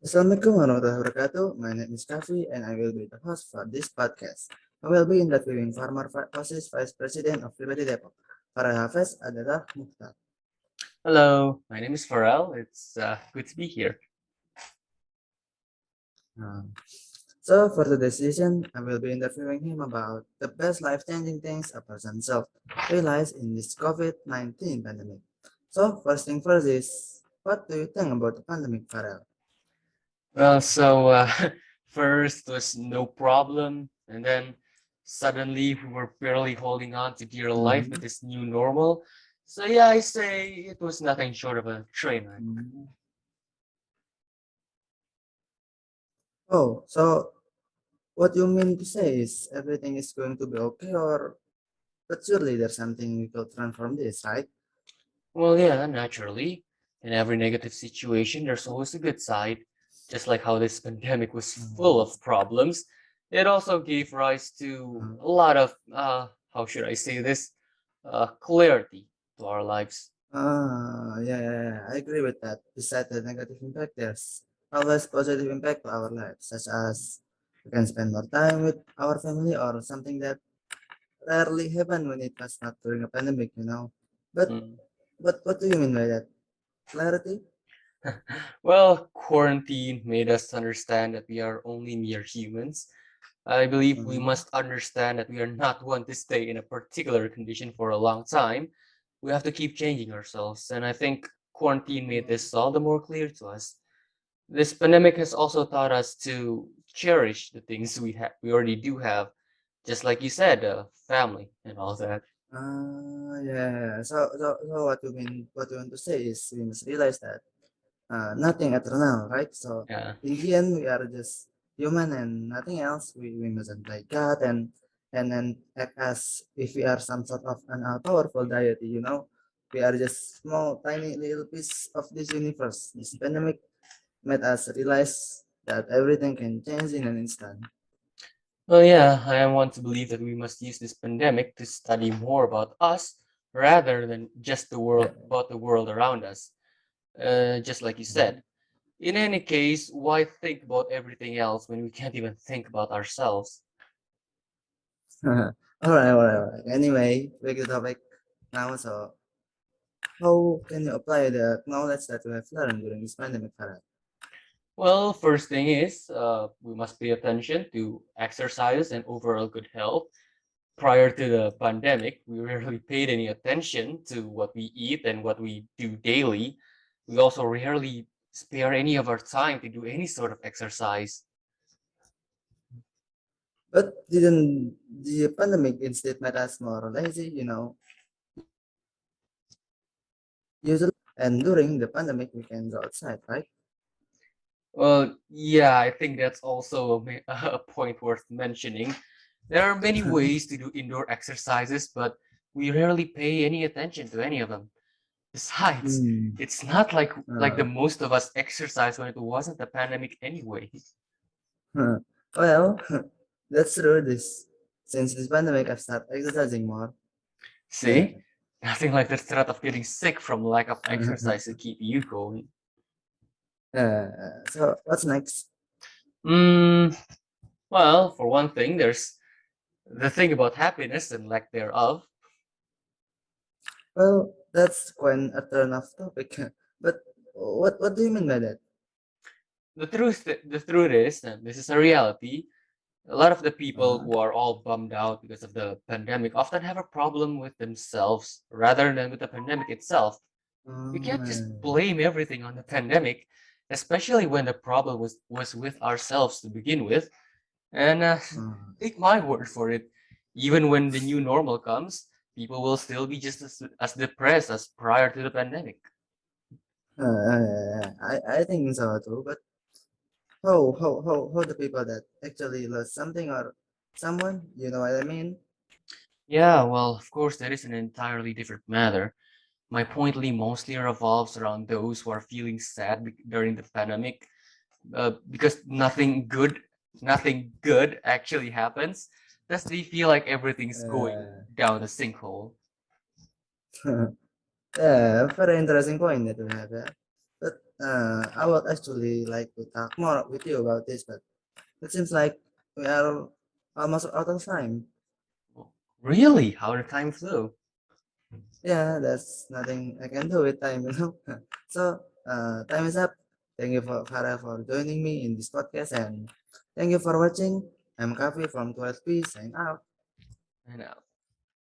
Assalamualaikum warahmatullahi wabarakatuh. My name is Kafi and I will be the host for this podcast. I will be interviewing former Vice President of Liberty Depok, Farah Hafez adalah Mukhtar. Hello, my name is Pharrell. It's good to be here. Um, so for today's session, I will be interviewing him about the best life-changing things a person self-realized in this COVID-19 pandemic. So first thing first is, what do you think about the pandemic, Farah? So first was no problem, and then suddenly we were barely holding on to dear life with Mhm. this new normal. So yeah, I say it was nothing short of a train wreck. Mhm. Oh, so what you mean to say is everything is going to be okay, or but surely there's something we could learn from this, right? Well, yeah, naturally, in every negative situation, there's always a good side. Just like how this pandemic was full Mhm. of problems, it also gave rise to Uh, a lot of how should I say this, clarity to our lives. yeah, I agree with that. Besides the negative impact, there's always positive impact to our lives, such as we can spend more time with our family or something that rarely happen when it was not during a pandemic, you know. But Mm. what do you mean by that? Clarity? Well, quarantine made us understand that we are only mere humans. I believe we Mhm. must understand that we are not one to stay in a particular condition for a long time. We have to keep changing ourselves, and I think quarantine made this all the more clear to us. This pandemic has also taught us to cherish the things we already do have, just like you said, family and all that. Yeah. So what you want to say is we must realize that nothing eternal, right? So Yeah. in the end, we are just human and nothing else. We mustn't play God and then act as if we are some sort of an all powerful deity. You know, we are just small, tiny little piece of this universe. This pandemic made us realize that everything can change in an instant. Well, yeah, I want to believe that we must use this pandemic to study more about us rather than just Yeah. about the world around us. Just like you said. In any case, why think about everything else when we can't even think about ourselves? All right. Anyway, back to the topic now. So, how can you apply the knowledge that you have learned during this pandemic, Farah? Well, first thing is, we must pay attention to exercise and overall good health. Prior to the pandemic, we rarely paid any attention to what we eat and what we do daily. We also rarely spare any of our time to do any sort of exercise. But didn't the pandemic instead made us more lazy, you know? Usually, and during the pandemic, we can go outside, right? Well, yeah, I think that's also a point worth mentioning. There are many ways to do indoor exercises, but we rarely pay any attention to any of them. Besides, Hmm. it's not like the Uh, most of us exercise when it wasn't a pandemic anyway. huh. Well, that's true. Since this pandemic, I've started exercising more. Yeah. See? Nothing like the threat of getting sick from lack of exercise to keep you going. So what's next? Mm, well, for one thing, there's the thing about happiness and lack thereof. Well, that's quite a turn off topic. But what do you mean by that? The truth is, and this is a reality, a lot of the people Uh, who are all bummed out because of the pandemic often have a problem with themselves rather than with the pandemic itself. We can't just uh, blame everything on the pandemic, especially when the problem was with ourselves to begin with. And uh, take my word for it, even when the new normal comes, people will still be just as depressed as prior to the pandemic. I think so too. But how the people that actually lost something or someone, you know what I mean? Yeah, well, of course, that is an entirely different matter. My point mostly revolves around those who are feeling sad during the pandemic, because nothing good actually happens. Thus, they feel like everything's going Uh, down the sinkhole. yeah, very interesting point that you have. Yeah. But I would actually like to talk more with you about this, but it seems like we are almost out of time. Well, really? How the time flew. Yeah, there's nothing I can do with time, So, time is up. Thank you for Farah for joining me in this podcast, and thank you for watching. I'm Kavi from 12P, sign out. I know.